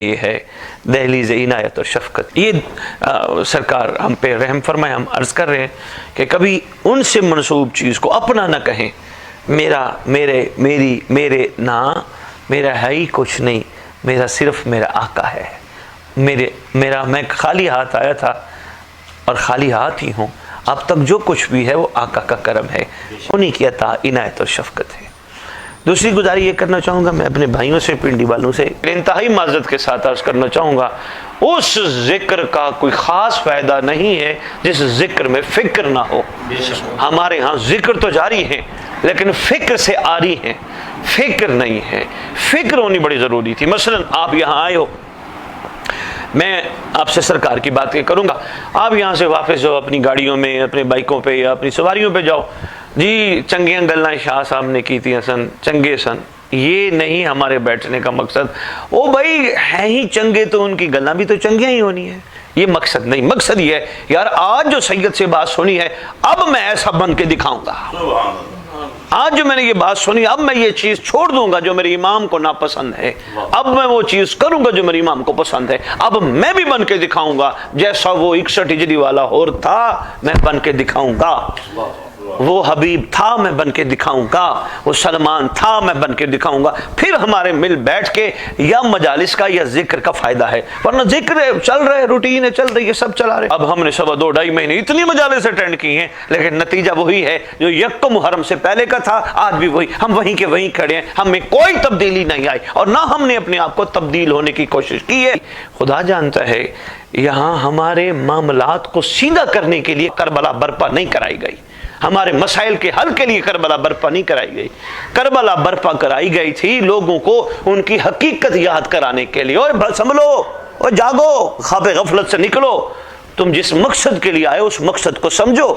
یہ ہے دہلیز عنایت اور شفقت. یہ سرکار ہم پہ رحم فرمائے. ہم عرض کر رہے ہیں کہ کبھی ان سے منسوب چیز کو اپنا نہ کہیں. میرا میرے میری میرے نہ میرا ہے ہی کچھ نہیں, میرا صرف میرا آقا ہے. میں خالی ہاتھ آیا تھا اور خالی ہاتھ ہی ہوں. اب تک جو کچھ بھی ہے وہ آقا کا کرم ہے, انہی کی عطا عنایت اور شفقت ہے. دوسری گزاری یہ کرنا چاہوں گا, میں اپنے بھائیوں سے, پنڈی والوں سے انتہائی معذرت کے ساتھ عرض کرنا چاہوں گا, اس ذکر کا کوئی خاص فائدہ نہیں ہے جس ذکر میں فکر نہ ہو. ہمارے ہاں ذکر تو جاری ہے لیکن فکر سے آری ہے, فکر نہیں ہے. فکر ہونی بڑی ضروری تھی. مثلا آپ یہاں آئے ہو, میں آپ سے سرکار کی باتیں کروں گا, آپ یہاں سے واپس جاؤ اپنی گاڑیوں میں, اپنے بائکوں پہ یا اپنی سواریوں پہ جاؤ, جی چنگیاں گلاں شاہ صاحب نے کی تھی سن, چنگے سن. یہ نہیں ہمارے بیٹھنے کا مقصد. او بھائی ہیں ہی چنگے تو ان کی گلاں بھی تو چنگیاں ہی ہونی ہے, یہ مقصد نہیں. مقصد یہ ہے یار آج جو سید سے بات سنی ہے اب میں ایسا بن کے دکھاؤں گا. آج جو میں نے یہ بات سنی اب میں یہ چیز چھوڑ دوں گا جو میرے امام کو ناپسند ہے, اب میں وہ چیز کروں گا جو میرے امام کو پسند ہے. اب میں بھی بن کے دکھاؤں گا جیسا وہ 61 ہجری والا ہور تھا, میں بن کے دکھاؤں گا. وہ حبیب تھا, میں بن کے دکھاؤں گا. وہ سلمان تھا, میں بن کے دکھاؤں گا. پھر ہمارے مل بیٹھ کے یا مجالس کا یا ذکر کا فائدہ ہے. ورنہ ذکر چل رہے, روٹین چل رہی ہے, سب چلا رہے. اب ہم نے 2.5 مہینے اتنی مجالس اٹینڈ کی ہیں لیکن نتیجہ وہی ہے جو یک محرم سے پہلے کا تھا, آج بھی وہی. ہم وہیں کے وہیں کھڑے ہیں, ہم میں کوئی تبدیلی نہیں آئی اور نہ ہم نے اپنے آپ کو تبدیل ہونے کی کوشش کی ہے. خدا جانتا ہے یہاں ہمارے معاملات کو سیدھا کرنے کے لیے کربلا برپا نہیں کرائی گئی. ہمارے مسائل کے حل کے لیے کربلا برپا نہیں کرائی گئی. کربلا برپا کرائی گئی تھی لوگوں کو ان کی حقیقت یاد کرانے کے لیے. اور سنبھلو, اور جاگو, خواب غفلت سے نکلو. تم جس مقصد کے لیے آئے اس مقصد کو سمجھو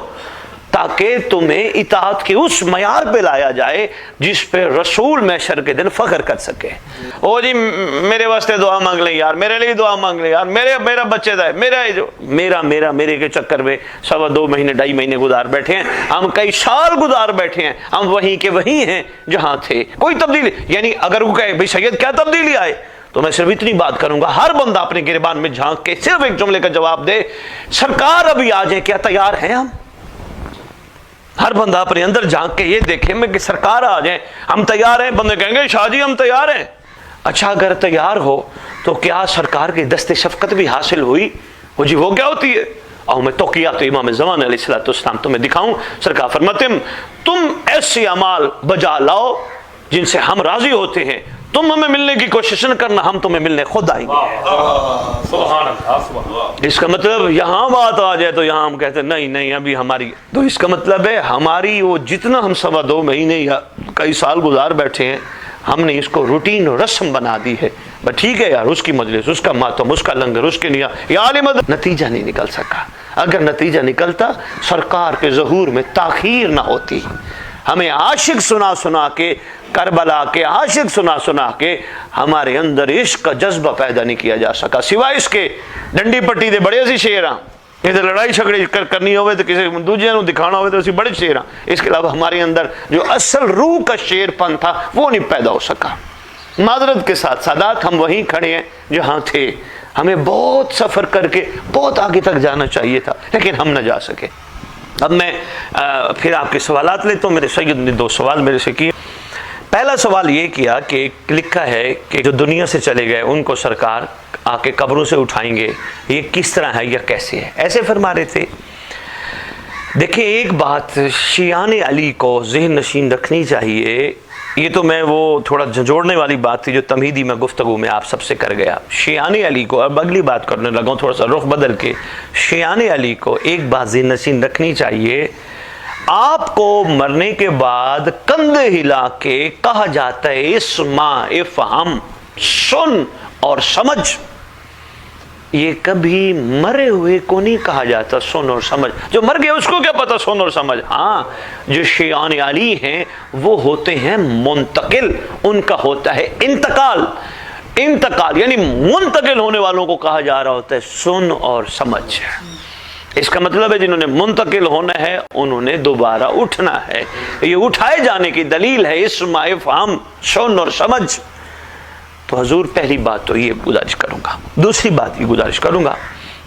تاکہ تمہیں اطاعت کے اس معیار پہ لایا جائے جس پہ رسول محشر کے دن فخر کر سکے. او جی میرے واسطے دعا مانگ لیں یار, میرے لیے دعا مانگ لیں یار, میرا بچے دا ہے, میرے کے چکر میں 2.5 مہینے 2.5 مہینے گزار بیٹھے ہیں. ہم کئی سال گزار بیٹھے ہیں, ہم وہیں کے وہیں ہیں جہاں تھے. کوئی تبدیلی یعنی اگر وہ کہے بھائی سید کیا تبدیلی آئے تو میں صرف اتنی بات کروں گا, ہر بندہ اپنے گریبان میں جھانک کے صرف ایک جملے کا جواب دے, سرکار ابھی آ جائیں, کیا تیار ہیں ہم؟ ہر بندہ اپنے اندر جھانک کے یہ دیکھے میں کہ سرکار آ جائیں, ہم تیار ہیں. بندے کہیں گے شاہ جی ہم تیار ہیں. اچھا اگر تیار ہو تو کیا سرکار کے دست شفقت بھی حاصل ہوئی؟ وہ جی وہ کیا ہوتی ہے؟ اور میں توقیات امام زمان علیہ السلام تمہیں دکھاؤں. سرکار فرماتے ہیں تم ایسے اعمال بجا لاؤ جن سے ہم راضی ہوتے ہیں. تم ہمیں ملنے کی کوشش نہ کرنا, ہم تمہیں ملنے خود آئیں گے. اس کا مطلب یہاں بات آ جائے تو یہاں ہم کہتے ہیں نہیں ابھی ہماری, تو اس کا مطلب ہے ہماری وہ جتنا ہم 2.25 مہینے یا کئی سال گزار بیٹھے ہیں ہم نے اس کو روٹین اور رسم بنا دی ہے. بس ٹھیک ہے یار, اس کی مجلس, اس کا ماتم, اس کا لنگر, اس کے نیا یا عالم, نتیجہ نہیں نکل سکا. اگر نتیجہ نکلتا سرکار کے ظہور میں تاخیر نہ ہوتی. ہمیں عاشق سنا کے, کربلا کے عاشق سنا کے ہمارے اندر عشق کا جذبہ پیدا نہیں کیا جا سکا. سوائے اس کے ڈنڈی پٹی دے بڑے سی شیر ہاں, ادھر لڑائی جھگڑے کرنی ہوئے تو کسی دوسرے کو دکھانا ہوئے تو اسی بڑے شیر ہاں. اس کے علاوہ ہمارے اندر جو اصل روح کا شیر پن تھا وہ نہیں پیدا ہو سکا. معذرت کے ساتھ سادات ہم وہیں کھڑے ہیں جہاں تھے. ہمیں بہت سفر کر کے بہت آگے تک جانا چاہیے تھا لیکن ہم نہ جا سکے. اب میں پھر آپ کے سوالات لیتا ہوں. میرے سید نے 2 سوال میرے سے کیے. پہلا سوال یہ کیا کہ لکھا ہے کہ جو دنیا سے چلے گئے ان کو سرکار آ کے قبروں سے اٹھائیں گے, یہ کس طرح ہے یا کیسے ہے؟ ایسے فرما رہے تھے. دیکھیں ایک بات شیعان علی کو ذہن نشین رکھنی چاہیے. یہ تو میں وہ تھوڑا جھنجھوڑنے والی بات تھی جو تمہیدی میں گفتگو میں آپ سب سے کر گیا. شیعان علی کو, اب اگلی بات کرنے لگا ہوں تھوڑا سا رخ بدل کے. شیعان علی کو ایک بات ذہن نشین رکھنی چاہیے, آپ کو مرنے کے بعد کندھے ہلا کے کہا جاتا ہے اسمع افہم, سن اور سمجھ. یہ کبھی مرے ہوئے کو نہیں کہا جاتا سن اور سمجھ. جو مر گیا اس کو کیا پتا سن اور سمجھ. ہاں جو شیعان علی ہیں وہ ہوتے ہیں منتقل, ان کا ہوتا ہے انتقال. یعنی منتقل ہونے والوں کو کہا جا رہا ہوتا ہے سن اور سمجھ. اس کا مطلب ہے جنہوں نے منتقل ہونا ہے انہوں نے دوبارہ اٹھنا ہے. یہ اٹھائے جانے کی دلیل ہے اسمع افہم, سن اور سمجھ. تو حضور پہلی بات تو یہ گزارش کروں گا، دوسری بات یہ گزارش کروں گا،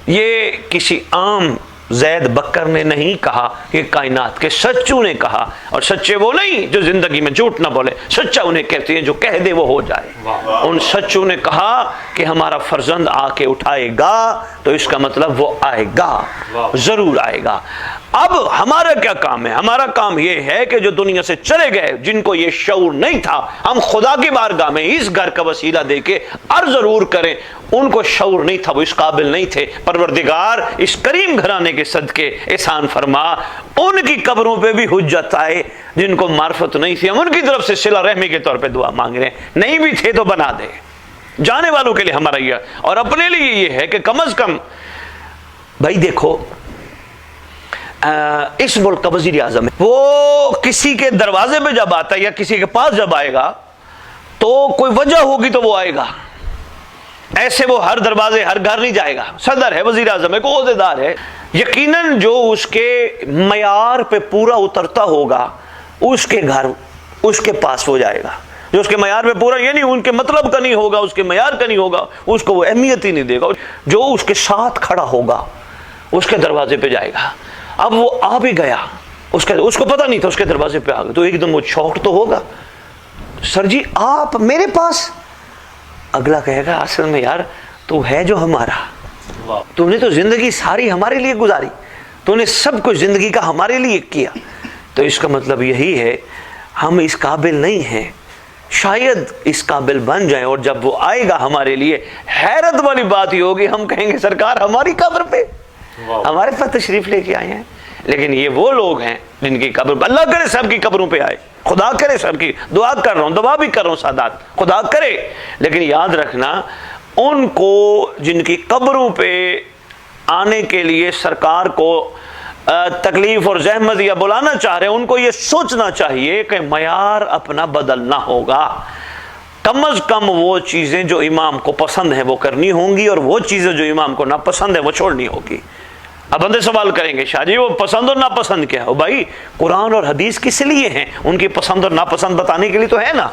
یہ کسی عام زید بکر نے نہیں کہا، یہ کائنات کے سچوں نے کہا، اور سچے وہ نہیں جو زندگی میں جھوٹ نہ بولے، سچا انہیں کہتے ہیں جو کہہ دے وہ ہو جائے۔ ان سچوں نے کہا کہ ہمارا فرزند آ کے اٹھائے گا، تو اس کا مطلب وہ آئے گا، ضرور آئے گا۔ اب ہمارا کیا کام ہے؟ ہمارا کام یہ ہے کہ جو دنیا سے چلے گئے، جن کو یہ شعور نہیں تھا، ہم خدا کی بارگاہ میں اس گھر کا وسیلہ دے کے عرض ضرور کریں، ان کو شعور نہیں تھا، وہ اس قابل نہیں تھے، پروردگار اس کریم گھرانے کے صدقے احسان فرما، ان کی قبروں پہ بھی حجت آئے، جن کو معرفت نہیں تھی ہم ان کی طرف سے صلہ رحمی کے طور پہ دعا مانگ رہے ہیں، نہیں بھی تھے تو بنا دے۔ جانے والوں کے لیے ہمارا یہ، اور اپنے لیے یہ ہے کہ کم از کم بھائی دیکھو، اس ملک کا وزیر اعظم ہے، وہ کسی کے دروازے پہ جب آتا ہے یا کسی کے پاس جب آئے گا تو کوئی وجہ ہوگی تو وہ آئے گا، ایسے وہ ہر دروازے ہر گھر نہیں جائے گا۔ صدر ہے، وزیر اعظم ہے، کوئی عہدیدار ہے، یقیناً جو اس کے معیار پہ پورا اترتا ہوگا اس کے گھر اس کے پاس وہ جائے گا، جو اس کے معیار پہ پورا، یعنی ان کے مطلب کا نہیں ہوگا، اس کے معیار کا نہیں ہوگا، اس کو وہ اہمیت ہی نہیں دے گا، جو اس کے ساتھ کھڑا ہوگا اس کے دروازے پہ جائے گا۔ اب وہ آ بھی گیا، اس کو پتہ نہیں تھا، اس کے دروازے پہ آ گیا تو ایک دم وہ شوق تو ہوگا، سر جی آپ میرے پاس؟ اگلا کہے گا اصل میں یار تو ہے جو ہمارا، تو نے تو زندگی ساری ہمارے لیے گزاری، تو نے سب کچھ زندگی کا ہمارے لیے کیا، تو اس کا مطلب یہی ہے ہم اس قابل نہیں ہیں، شاید اس قابل بن جائیں، اور جب وہ آئے گا ہمارے لیے حیرت والی بات ہی ہوگی، ہم کہیں گے سرکار ہماری قبر پہ ہمارے پاس تشریف لے کے آئے ہیں۔ لیکن یہ وہ لوگ ہیں جن کی قبر، اللہ کرے سب کی قبروں پہ آئے، خدا کرے سب کی، دعا کر رہا ہوں، دعا بھی کر رہا ہوں سادات، خدا کرے، لیکن یاد رکھنا ان کو جن کی قبروں پہ آنے کے لیے سرکار کو تکلیف اور زحمت یا بلانا چاہ رہے ہیں، ان کو یہ سوچنا چاہیے کہ معیار اپنا بدلنا ہوگا، کم از کم وہ چیزیں جو امام کو پسند ہیں وہ کرنی ہوں گی، اور وہ چیزیں جو امام کو ناپسند ہیں وہ چھوڑنی ہوگی۔ اب بندے سوال کریں گے شاہ جی وہ پسند اور ناپسند کیا ہے؟ بھائی قرآن اور حدیث کس لیے ہیں؟ ان کی پسند اور ناپسند بتانے کے لیے تو ہے نا۔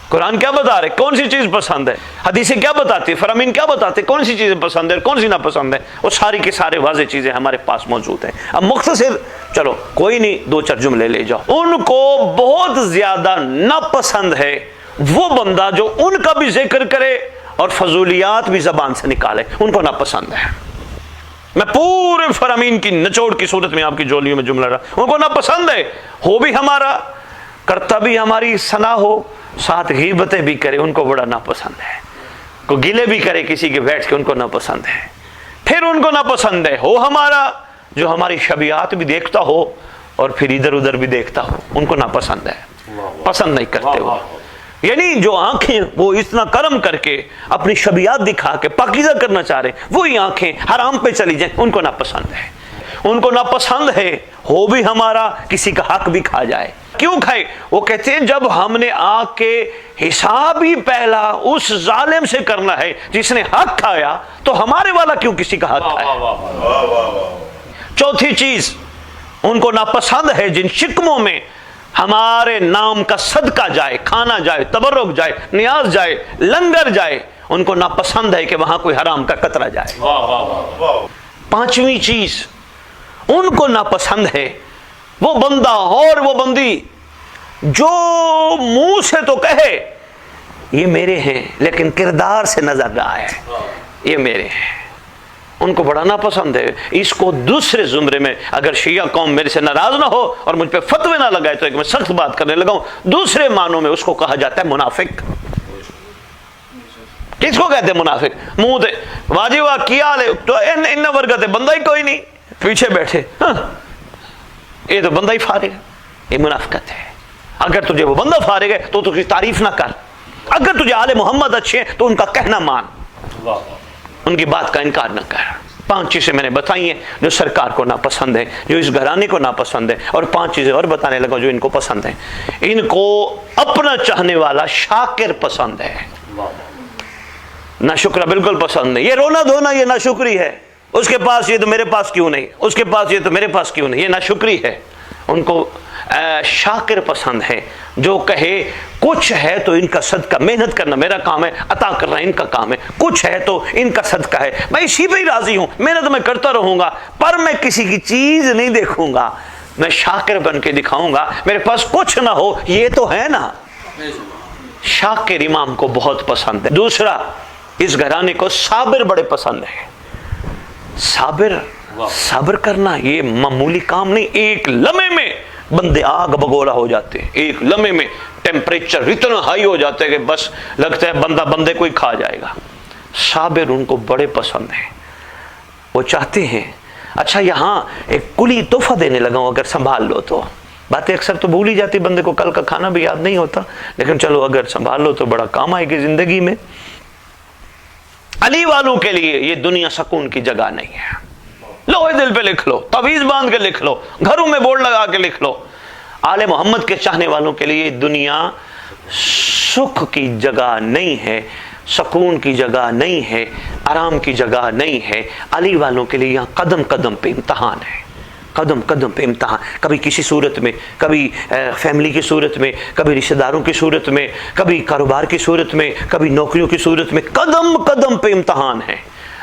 قرآن کیا بتا رہے کون سی چیز پسند ہے، حدیثیں کیا بتاتی ہے، فرامین کیا بتاتے کون سی چیزیں پسند ہے اور کون سی ناپسند ہے، وہ ساری کے سارے واضح چیزیں ہمارے پاس موجود ہیں۔ اب مختصر چلو کوئی نہیں، دو چار جملے لے جاؤ۔ ان کو بہت زیادہ ناپسند ہے وہ بندہ جو ان کا بھی ذکر کرے اور فضولیات بھی زبان سے نکالے، ان کو ناپسند ہے۔ میں پورے فرامین کی نچوڑ کی صورت میں آپ کی جولیوں میں جملہ رہا، ان کو ناپسند ہے، ہو بھی ہمارا، کرتا بھی ہماری ثنا ہو، ساتھ غیبتیں بھی کرے، ان کو بڑا ناپسند ہے، کو گلے بھی کرے کسی کے بیٹھ کے، ان کو ناپسند ہے۔ پھر ان کو ناپسند ہے ہو ہمارا جو ہماری شبیہات بھی دیکھتا ہو اور پھر ادھر ادھر بھی دیکھتا ہو، ان کو ناپسند ہے، پسند نہیں کرتے وہ، یعنی جو آنکھیں وہ اتنا کرم کر کے اپنی شبیہات دکھا کے پاکیزہ کرنا چاہ رہے وہی آنکھیں حرام پہ چلی جائیں، ان کو ناپسند ہے۔ ان کو ناپسند ہے ہو بھی ہمارا کسی کا حق بھی کھا جائے، کیوں کھائے؟ وہ کہتے ہیں جب ہم نے آ کے حساب ہی پہلا اس ظالم سے کرنا ہے جس نے حق کھایا، تو ہمارے والا کیوں کسی کا حق کھائے؟ چوتھی چیز ان کو ناپسند ہے جن شکموں میں ہمارے نام کا صدقہ جائے، کھانا جائے، تبرک جائے، نیاز جائے، لنگر جائے، ان کو ناپسند ہے کہ وہاں کوئی حرام کا قطرہ جائے۔ پانچویں چیز ان کو ناپسند ہے وہ بندہ اور وہ بندی جو منہ سے تو کہے یہ میرے ہیں لیکن کردار سے نظر رہا ہے یہ میرے ہیں، ان کو بڑا ناپسند ہے۔ اس کو دوسرے زمرے میں، اگر شیعہ قوم میرے سے ناراض نہ ہو اور مجھ پہ فتوے نہ لگائے تو ایک میں سخت بات کرنے لگا ہوں، دوسرے معنوں میں اس کو کہا جاتا ہے منافق۔ کس کو کہتے ہیں منافق؟ منہ دے واجب کیا لے تو ان ورگت بندہ ہی کوئی نہیں، پیچھے بیٹھے ہاں یہ تو بندہ ہی فارغ ہے، یہ منافقت ہے۔ اگر تجھے وہ بندہ فارغ ہے تو اس کی تعریف نہ کر، اگر تجھے آل محمد اچھے ہیں تو ان کا کہنا مان، ان کی بات کا انکار نہ کر۔ 5 چیزیں میں نے بتائی ہیں جو سرکار کو ناپسند ہے، جو اس گھرانے کو ناپسند ہے، اور 5 چیزیں اور بتانے لگا جو ان کو پسند ہیں۔ ان کو اپنا چاہنے والا شاکر پسند ہے، ناشکرہ بالکل پسند نہیں۔ یہ رونا دھونا یہ ناشکری ہے، اس کے پاس یہ تو میرے پاس کیوں نہیں، اس کے پاس یہ تو میرے پاس کیوں نہیں، یہ ناشکری ہے۔ ان کو شاکر پسند ہے، جو کہے کچھ ہے تو ان کا صدقہ، محنت کرنا میرا کام ہے، عطا کرنا ان کا کام ہے، کچھ ہے تو ان کا صدقہ ہے، میں اسی پہ ہی راضی ہوں، محنت میں کرتا رہوں گا، پر میں کسی کی چیز نہیں دیکھوں گا، میں شاکر بن کے دکھاؤں گا، میرے پاس کچھ نہ ہو یہ تو ہے نا۔ شاکر امام کو بہت پسند ہے۔ دوسرا، اس گھرانے کو صابر بڑے پسند ہے۔ صبر کرنا یہ معمولی کام نہیں، ایک لمحے میں بندے آگ بگولا ہو جاتے ہیں، ایک لمحے میں ٹیمپریچر اتنا ہائی ہو جاتا ہے کہ بس لگتا ہے بندہ بندے کو ہی کھا جائے گا۔ صابر ان کو بڑے پسند ہیں، وہ چاہتے ہیں اچھا یہاں ایک کلی تحفہ دینے لگا ہوں، اگر سنبھال لو تو، باتیں اکثر تو بھول ہی جاتی، بندے کو کل کا کھانا بھی یاد نہیں ہوتا، لیکن چلو اگر سنبھال لو تو بڑا کام آئے گی زندگی میں۔ علی والوں کے لیے یہ دنیا سکون کی جگہ نہیں ہے، لوہے دل پہ لکھ لو، تعویذ باندھ کے لکھ لو، گھروں میں بورڈ لگا کے لکھ لو، آل محمد کے چاہنے والوں کے لیے دنیا سکھ کی جگہ نہیں ہے، سکون کی جگہ نہیں ہے، آرام کی جگہ نہیں ہے۔ علی والوں کے لیے یہاں قدم قدم پہ امتحان ہے، قدم قدم پہ امتحان، کبھی کسی صورت میں، کبھی فیملی کی صورت میں، کبھی رشتہ داروں کی صورت میں، کبھی کاروبار کی صورت میں، کبھی نوکریوں کی صورت میں، قدم قدم پہ امتحان ہے۔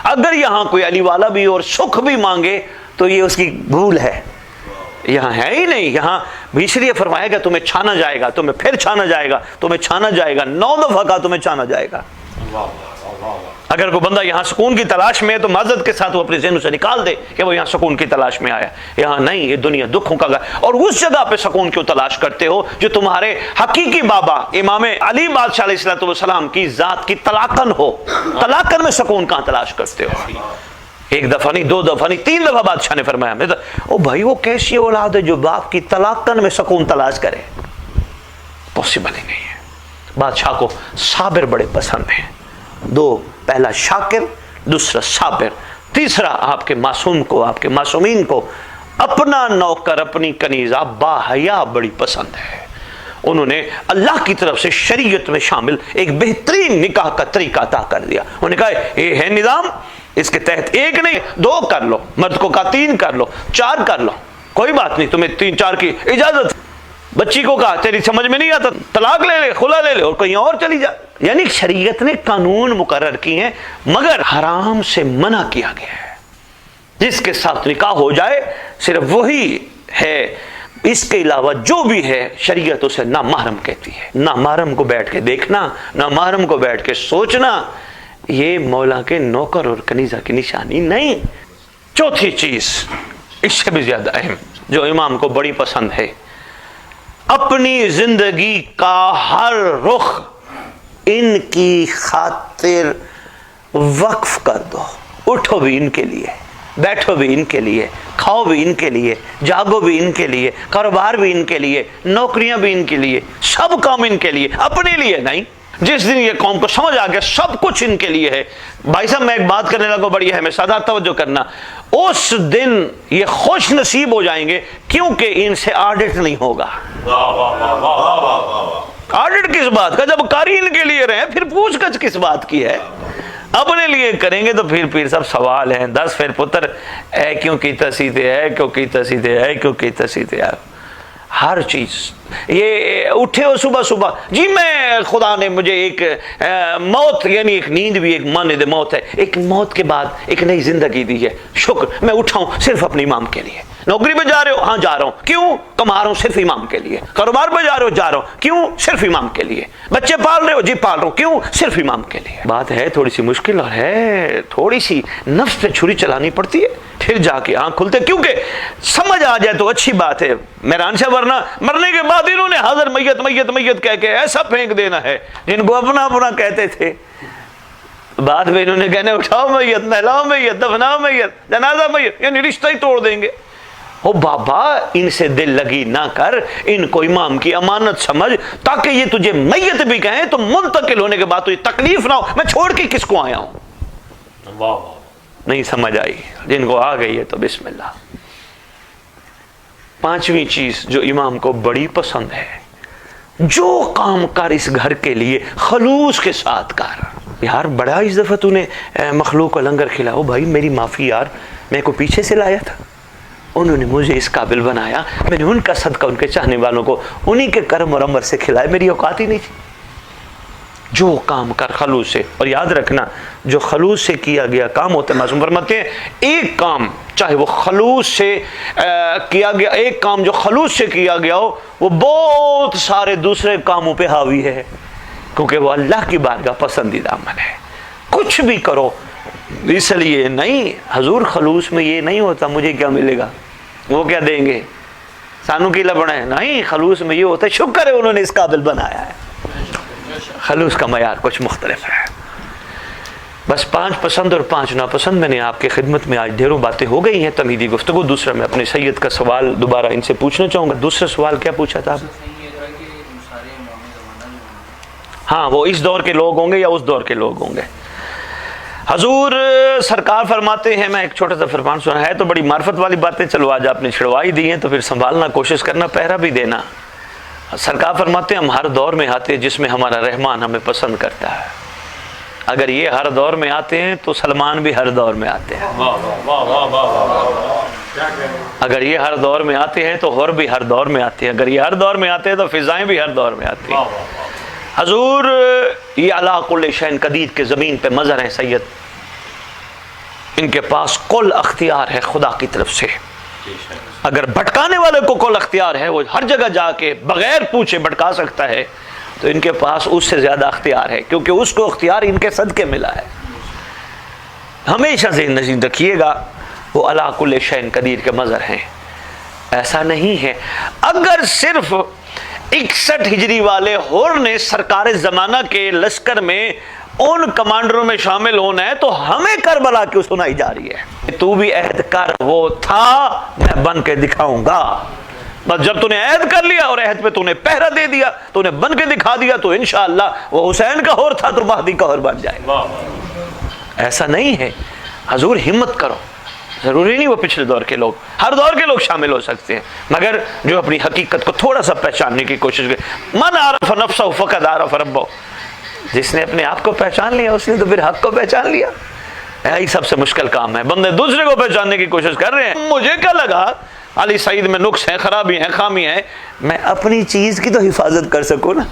اگر یہاں کوئی علی والا بھی اور سکھ بھی مانگے تو یہ اس کی بھول ہے، یہاں ہے ہی نہیں۔ یہاں اس لیے فرمایا گا تمہیں چھانا جائے گا، تمہیں پھر چھانا جائے گا، تمہیں چھانا جائے گا، 9 دفعہ کا تمہیں چھانا جائے گا۔ اگر کوئی بندہ یہاں سکون کی تلاش میں ہے تو معذرت کے ساتھ وہ اپنے ذہن سے نکال دے کہ وہ یہاں سکون کی تلاش میں آیا، یہاں نہیں، یہ دنیا دکھوں کا گھر۔ اور اس جگہ پہ سکون کیوں تلاش کرتے ہو جو تمہارے حقیقی بابا امام علی بادشاہ علیہ الصلوۃ والسلام کی ذات کی تلاقن ہو، تلاقن میں سکون کہاں تلاش کرتے ہو؟ ایک دفعہ نہیں، 2 دفعہ نہیں، 3 دفعہ بادشاہ نے فرمایا، او بھائی وہ کیسی اولاد ہے جو باپ کی تلاقن میں سکون تلاش کرے؟ پاسبل ہی نہیں ہے۔ بادشاہ کو صابر بڑے پسند ہیں، 2، پہلا شاکر، دوسرا صابر، تیسرا آپ کے معصوم کو، آپ کے معصومین کو اپنا نوکر، اپنی کنیزہ باحیا بڑی پسند ہے۔ انہوں نے اللہ کی طرف سے شریعت میں شامل ایک بہترین نکاح کا طریقہ عطا کر دیا۔ انہوں نے کہا یہ ہے نظام، اس کے تحت 1 نہیں 2 کر لو، مرد کو کہا 3 کر لو، 4 کر لو، کوئی بات نہیں، تمہیں 3-4 کی اجازت۔ بچی کو کہا تیری سمجھ میں نہیں آتا طلاق لے لے، خلا لے لے اور کہیں اور چلی جا۔ یعنی شریعت نے قانون مقرر کی ہیں، مگر حرام سے منع کیا گیا ہے۔ جس کے ساتھ نکاح ہو جائے صرف وہی ہے، اس کے علاوہ جو بھی ہے شریعت اسے نامحرم کہتی ہے۔ نامحرم کو بیٹھ کے دیکھنا، نامحرم کو بیٹھ کے سوچنا، یہ مولا کے نوکر اور کنیزہ کی نشانی نہیں۔ چوتھی چیز اس سے بھی زیادہ اہم جو امام کو بڑی پسند ہے، اپنی زندگی کا ہر رخ ان کی خاطر وقف کر دو۔ اٹھو بھی ان کے لیے، بیٹھو بھی ان کے لیے، کھاؤ بھی ان کے لیے، جاگو بھی ان کے لیے، کاروبار بھی ان کے لیے، نوکریاں بھی ان کے لیے، سب کام ان کے لیے، اپنے لیے نہیں۔ جس دن یہ قوم کو سمجھ آ گیا سب کچھ ان کے لیے ہے، بھائی صاحب میں ایک بات کرنے لگا بڑی ہے، میں سادہ توجہ کرنا، اس دن یہ خوش نصیب ہو جائیں گے کیونکہ ان سے آڈٹ نہیں ہوگا۔ آڈٹ کس بات کا؟ جب کاری ان کے لیے رہے پھر پوچھ گچھ کس بات کی ہے؟ اپنے لیے کریں گے تو پھر سب سوال ہیں 10 پھر پتر اے کیوں کیتا سیدھے، اے کیوں کیتا سیدھے، اے کیوں کیتا سیدھے۔ ہر چیز یہ اٹھے ہو صبح صبح، جی میں خدا نے مجھے ایک موت، یعنی ایک نیند بھی ایک ماند موت ہے، ایک موت کے بعد ایک نئی زندگی دی ہے، شکر، میں اٹھا ہوں صرف اپنے امام کے لیے۔ نوکری پہ جا رہے ہو؟ ہاں جا رہا ہوں، کیوں؟ کما رہا ہوں صرف امام کے لیے۔ کاروبار پہ جا رہے ہو؟ جا رہا ہوں، کیوں؟ صرف امام کے لیے۔ بچے پال رہے ہو؟ جی پال رہا ہوں، کیوں؟ صرف امام کے لیے۔ بات ہے تھوڑی سی مشکل اور ہے تھوڑی سی نفس پہ چھری چلانی پڑتی ہے، پھر جا کے آنکھ کھلتے، کیونکہ سمجھ آ جائے تو اچھی بات ہے میران سے، ورنہ مرنے کے بعد انہوں نے حاضر میت میت میت کہہ کے ایسا پھینک دینا ہے، جن کو اپنا اپنا کہتے تھے بعد میں انہوں نے کہنے اٹھاؤ میت، نہلاؤ میت، دفناؤ میت، جنازہ میت، یعنی رشتہ ہی توڑ دیں گے۔ او بابا ان سے دل لگی نہ کر، ان کو امام کی امانت سمجھ، تاکہ یہ تجھے میت بھی کہیں تو منتقل ہونے کے بعد تجھے تکلیف نہ ہو، میں چھوڑ کے کس کو آیا ہوں۔ نہیں سمجھ آئی؟ جن کو آ گئی ہے تو بسم اللہ۔ 5ویں چیز جو امام کو بڑی پسند ہے، جو کام کر اس گھر کے لیے خلوص کے ساتھ کر۔ یار بڑا اس دفعہ تو نے مخلوق کو لنگر کھلاؤ، بھائی میری معافی یار، میں کو پیچھے سے لایا تھا، انہوں نے مجھے اس قابل بنایا, میں نے ان کا صدقہ ان کے چاہنے والوں کو انہی کے کرم اور عمر سے کھلایا, میری اوقات ہی نہیں تھی. جو کام کر خلوص سے, اور یاد رکھنا جو خلوص سے کیا گیا کام ہوتا ہے, معصوم فرماتے ہیں ایک کام چاہے وہ خلوص سے کیا گیا, ایک کام جو خلوص سے کیا گیا ہو وہ بہت سارے دوسرے کاموں پہ حاوی ہے, کیونکہ وہ اللہ کی بارگاہ پسندیدہ عمل ہے. کچھ بھی کرو, اس لیے نہیں حضور خلوص میں یہ نہیں ہوتا مجھے کیا ملے گا, وہ کیا دیں گے, سانو کی لبنا ہے, نہیں خلوص میں یہ ہوتا ہے شکر ہے انہوں نے اس قابل بنایا ہے. خلوص کا معیار کچھ مختلف ہے. بس 5 پسند اور 5 ناپسند میں نے آپ کی خدمت میں آج ڈھیروں باتیں ہو گئی ہیں تمہیدی گفتگو. دوسرا میں اپنے سید کا سوال دوبارہ ان سے پوچھنا چاہوں گا. دوسرا سوال کیا پوچھا تھا آپ؟ ہاں وہ اس دور کے لوگ ہوں گے یا اس دور کے لوگ ہوں گے. حضور سرکار فرماتے ہیں, میں ایک چھوٹا سا فرمان سنا ہے تو بڑی معرفت والی باتیں, چلو آج آپ نے چھڑوائی دی ہیں تو پھر سنبھالنا, کوشش کرنا, پہرا بھی دینا. سرکار فرماتے ہیں ہم ہر دور میں آتے ہیں جس میں ہمارا رحمان ہمیں پسند کرتا ہے. اگر یہ ہر دور میں آتے ہیں تو سلمان بھی ہر دور میں آتے ہیں. اگر یہ ہر دور میں آتے ہیں تو حور بھی ہر دور میں آتے ہیں. اگر یہ ہر دور میں آتے ہیں تو فضائیں بھی ہر دور میں آتی ہیں. حضور یہ علا کل شیء قدیر کے زمین پہ مظہر ہیں سید, ان کے پاس کل اختیار ہے خدا کی طرف سے. اگر بھٹکانے والے کو کل اختیار ہے, وہ ہر جگہ جا کے بغیر پوچھے بھٹکا سکتا ہے, تو ان کے پاس اس سے زیادہ اختیار ہے, کیونکہ اس کو اختیار ان کے صدقے ملا ہے. ہمیشہ ذہن نشین رکھیے گا وہ علا کل شیء قدیر کے مظہر ہیں. ایسا نہیں ہے اگر صرف 61 ہجری والے ہور نے سرکار زمانہ کے لشکر میں ان کمانڈروں میں شامل ہونا ہے تو ہمیں کربلا کیوں سنائی جا رہی ہے؟ تو بھی عہد کر, وہ تھا میں بن کے دکھاؤں گا. بس جب تو نے عہد کر لیا اور عہد پہ تو نے پہرا دے دیا, تو نے بن کے دکھا دیا, تو انشاءاللہ وہ حسین کا ہور تھا تو مہدی کا ہور بن جائے گا. ایسا نہیں ہے. حضور ہمت کرو, ضروری نہیں وہ پچھلے دور کے لوگ, ہر دور کے لوگ شامل ہو سکتے ہیں, مگر جو اپنی حقیقت کو تھوڑا سا پہچاننے کی کوشش کرے. من عرف نفسہ فقد عرف ربہ, جس نے اپنے آپ کو پہچان لیا اس نے تو پھر حق کو پہچان لیا. یہی سب سے مشکل کام ہے. بندے دوسرے کو پہچاننے کی کوشش کر رہے ہیں. مجھے کیا لگا علی سعید میں نقص ہیں, خرابی ہیں, خامی ہیں, میں اپنی چیز کی تو حفاظت کر سکوں نا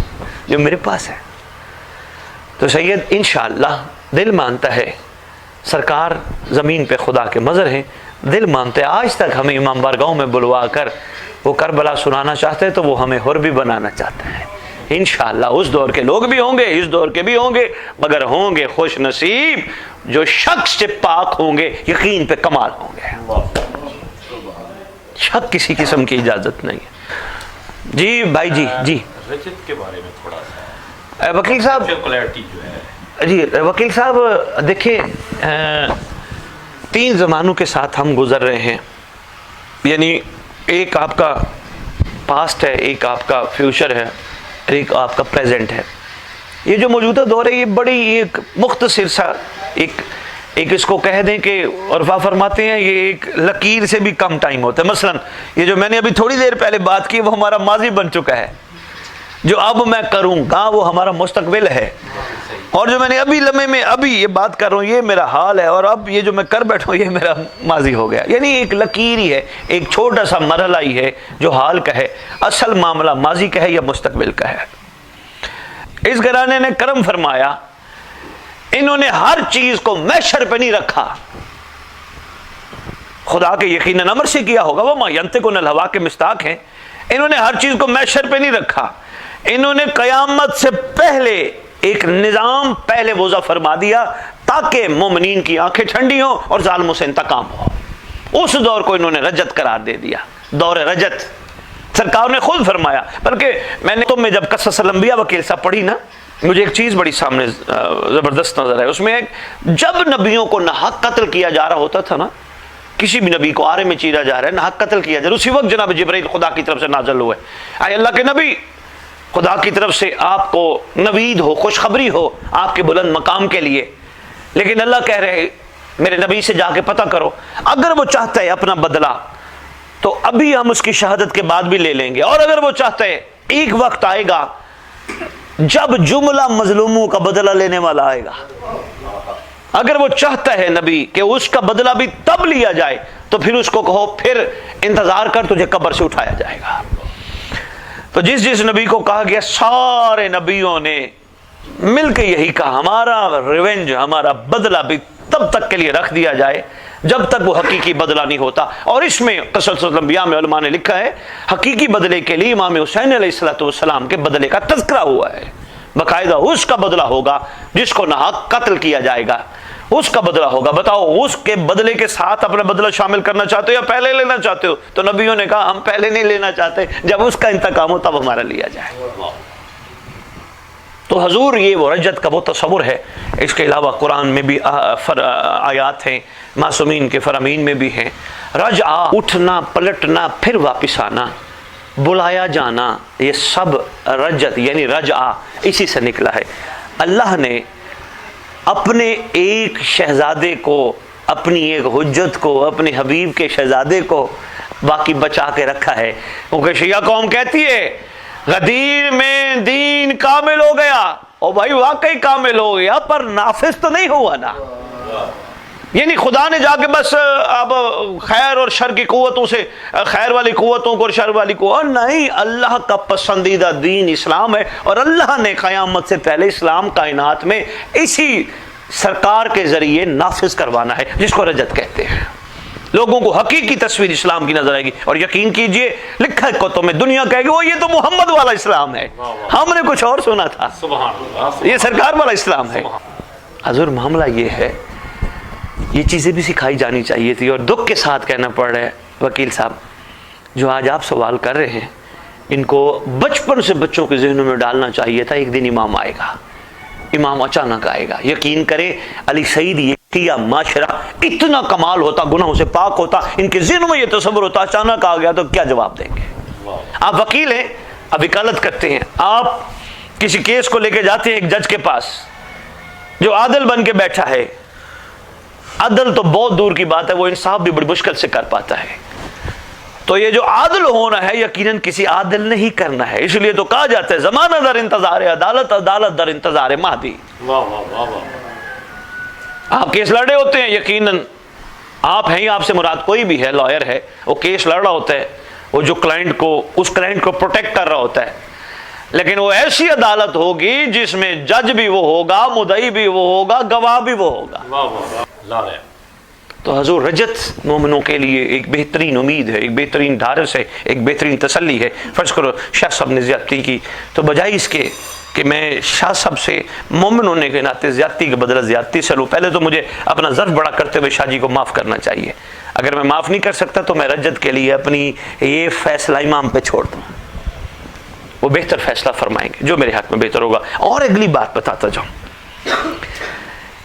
جو میرے پاس ہے. تو سید انشاءاللہ دل مانتا ہے سرکار زمین پہ خدا کے مظہر ہیں, دل مانتے ہیں. آج تک ہمیں امام بارگاہوں میں بلوا کر وہ کربلا سنانا چاہتے ہیں تو وہ ہمیں حر بھی بنانا چاہتا ہے. انشاءاللہ اس دور کے لوگ بھی ہوں گے, اس دور کے بھی ہوں گے, مگر ہوں گے خوش نصیب جو شک سے پاک ہوں گے, یقین پہ کمال ہوں گے. شک کسی قسم کی اجازت نہیں ہے. جی بھائی جی رجت کے بارے میں تھوڑا سا وکیل صاحب, کلیئرٹی جو ہے. جی وکیل صاحب دیکھیں 3 زمانوں کے ساتھ ہم گزر رہے ہیں, یعنی ایک آپ کا پاسٹ ہے, ایک آپ کا فیوچر ہے, ایک آپ کا پریزنٹ ہے. یہ جو موجودہ دور ہے یہ بڑی ایک مختصر سا ایک اس کو کہہ دیں کہ عرفا فرماتے ہیں یہ ایک لکیر سے بھی کم ٹائم ہوتا ہے. مثلا یہ جو میں نے ابھی تھوڑی دیر پہلے بات کی وہ ہمارا ماضی بن چکا ہے, جو اب میں کروں گا وہ ہمارا مستقبل ہے, اور جو میں نے ابھی لمحے میں ابھی یہ بات کر رہا ہوں یہ میرا حال ہے, اور اب یہ جو میں کر بیٹھا ہوں یہ میرا ماضی ہو گیا. یعنی ایک لکیر ہی ہے, ایک چھوٹا سا مرحلہ ہی ہے جو حال کا ہے. اصل معاملہ ماضی کا ہے یا مستقبل کا ہے. اس گھرانے نے کرم فرمایا, انہوں نے ہر چیز کو محشر پہ نہیں رکھا. خدا کے یقیناً امر سے کیا ہوگا, وہ ما ینطق عن الہوا کے مصداق ہیں. انہوں نے ہر چیز کو محشر پہ نہیں رکھا. انہوں نے قیامت سے پہلے ایک نظام پہلے وضع فرما دیا تاکہ مومنین کی آنکھیں ٹھنڈی ہوں اور ظالموں سے انتقام ہو. اس دور کو انہوں نے رجت قرار دے دیا, دور رجت. سرکار نے خود فرمایا, بلکہ میں نے تم میں جب قصص الانبیاء وکیل صاحب پڑھی نا, مجھے ایک چیز بڑی سامنے زبردست نظر ہے. اس میں جب نبیوں کو ناحق قتل کیا جا رہا ہوتا تھا نا, کسی بھی نبی کو آرے میں چیرا جا رہا ہے, ناحق قتل کیا جا رہا ہے, اسی وقت جناب جبرائیل خدا کی طرف سے نازل ہوئے, اے اللہ کے نبی خدا کی طرف سے آپ کو نوید ہو, خوشخبری ہو آپ کے بلند مقام کے لیے. لیکن اللہ کہہ رہے میرے نبی سے جا کے پتہ کرو, اگر وہ چاہتا ہے اپنا بدلہ تو ابھی ہم اس کی شہادت کے بعد بھی لے لیں گے, اور اگر وہ چاہتا ہے ایک وقت آئے گا جب جملہ مظلوموں کا بدلہ لینے والا آئے گا. اگر وہ چاہتا ہے نبی کہ اس کا بدلہ بھی تب لیا جائے تو پھر اس کو کہو پھر انتظار کر، تجھے قبر سے اٹھایا جائے گا۔ تو جس جس نبی کو کہا گیا سارے نبیوں نے مل کے یہی کہا، ہمارا ریونج، ہمارا بدلہ بھی تب تک کے لیے رکھ دیا جائے جب تک وہ حقیقی بدلہ نہیں ہوتا۔ اور اس میں قصص الانبیاء میں علماء نے لکھا ہے حقیقی بدلے کے لیے امام حسین علیہ السلام کے بدلے کا تذکرہ ہوا ہے، باقاعدہ اس کا بدلہ ہوگا جس کو ناحق قتل کیا جائے گا، اس کا بدلہ ہوگا۔ بتاؤ اس کے بدلے کے ساتھ اپنا بدلہ شامل کرنا چاہتے ہو یا پہلے لینا چاہتے ہو؟ تو نبیوں نے کہا ہم پہلے نہیں لینا چاہتے، جب اس کا انتقام ہو تب ہمارا لیا جائے۔ تو حضور یہ وہ رجت کا وہ تصور ہے۔ اس کے علاوہ قرآن میں بھی آیات ہیں، معصومین کے فرامین میں بھی ہیں۔ رجع، اٹھنا پلٹنا پھر واپس آنا، بلایا جانا، یہ سب رجت یعنی رجع اسی سے نکلا ہے۔ اللہ نے اپنے ایک شہزادے کو، اپنی ایک حجت کو، اپنے حبیب کے شہزادے کو باقی بچا کے رکھا ہے۔ کیونکہ شیعہ قوم کہتی ہے غدیر میں دین کامل ہو گیا، اور بھائی واقعی کامل ہو گیا پر نافذ تو نہیں ہوا نا۔ یعنی خدا نے جا کے بس اب خیر اور شر کی قوتوں سے، خیر والی قوتوں کو اور شر والی کو، نہیں، اللہ کا پسندیدہ دین اسلام ہے، اور اللہ نے قیامت سے پہلے اسلام کائنات میں اسی سرکار کے ذریعے نافذ کروانا ہے، جس کو رجت کہتے ہیں۔ لوگوں کو حقیقی تصویر اسلام کی نظر آئے گی، اور یقین کیجئے لکھا ہے کتب میں، دنیا کہے گی وہ یہ تو محمد والا اسلام ہے، ہم نے کچھ اور سنا تھا، یہ سرکار والا اسلام ہے۔ حضور معاملہ یہ ہے، یہ چیزیں بھی سکھائی جانی چاہیے تھی، اور دکھ کے ساتھ کہنا پڑ رہا ہے وکیل صاحب، جو آج آپ سوال کر رہے ہیں ان کو بچپن سے بچوں کے ذہنوں میں ڈالنا چاہیے تھا۔ ایک دن امام آئے گا، امام اچانک آئے گا۔ یقین کریں علی سعید یہ کیا معاشرہ اتنا کمال ہوتا، گناہوں سے پاک ہوتا، ان کے ذہنوں میں یہ تصور ہوتا، اچانک آ گیا تو کیا جواب دیں گے؟ آپ وکیل ہیں، اب وکالت کرتے ہیں، آپ کسی کیس کو لے کے جاتے ہیں ایک جج کے پاس جو عادل بن کے بیٹھا ہے۔ عدل تو بہت دور کی بات ہے، وہ انصاف بھی بڑی مشکل سے کر پاتا ہے۔ تو یہ جو عادل ہونا ہے یقیناً کسی عادل نے ہی کرنا ہے، اس لیے تو کہا جاتا ہے زمانہ در انتظار عدالت، عدالت در انتظار مہدی۔ آپ کیس لڑ رہے ہوتے ہیں، یقیناً آپ ہیں، آپ سے مراد کوئی بھی ہے، لائر ہے، وہ کیس لڑ رہا ہوتا ہے، وہ جو کلائنٹ کو، اس کلائنٹ کو پروٹیکٹ کر رہا ہوتا ہے، لیکن وہ ایسی عدالت ہوگی جس میں جج بھی وہ ہوگا، مدعی بھی وہ ہوگا، گواہ بھی وہ ہوگا۔ تو حضور رجت مومنوں کے لیے ایک بہترین امید ہے، ایک بہترین ڈھارس ہے، ایک بہترین تسلی ہے۔ فرض کرو شاہ صاحب نے زیادتی کی، تو بجائے اس کے کہ میں شاہ صاحب سے مومن ہونے کے ناطے زیادتی کے بدلہ زیادتی سے لوں، پہلے تو مجھے اپنا ظرف بڑا کرتے ہوئے شاہ جی کو معاف کرنا چاہیے۔ اگر میں معاف نہیں کر سکتا تو میں رجت کے لیے اپنی یہ فیصلہ امام پہ چھوڑ دوں، وہ بہتر فیصلہ فرمائیں گے جو میرے حق میں بہتر ہوگا۔ اور اگلی بات بتاتا جاؤں،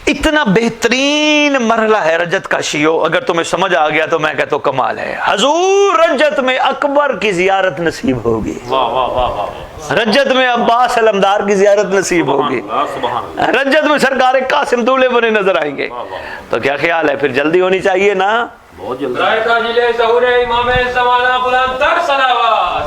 اتنا بہترین مرحلہ ہے رجت کا شیعو، اگر تمہیں سمجھ آ گیا تو میں کہتا ہوں کمال ہے۔ حضور رجت میں اکبر کی زیارت نصیب ہوگی، رجت میں عباس علمدار کی زیارت نصیب ہوگی، رجت میں سرکار قاسم دولے بنے نظر آئیں گے۔ تو کیا خیال ہے، پھر جلدی ہونی چاہیے نا؟ بہت جلدی۔ رائے تاجل ظہور امام زمانہ بلند تر صلوات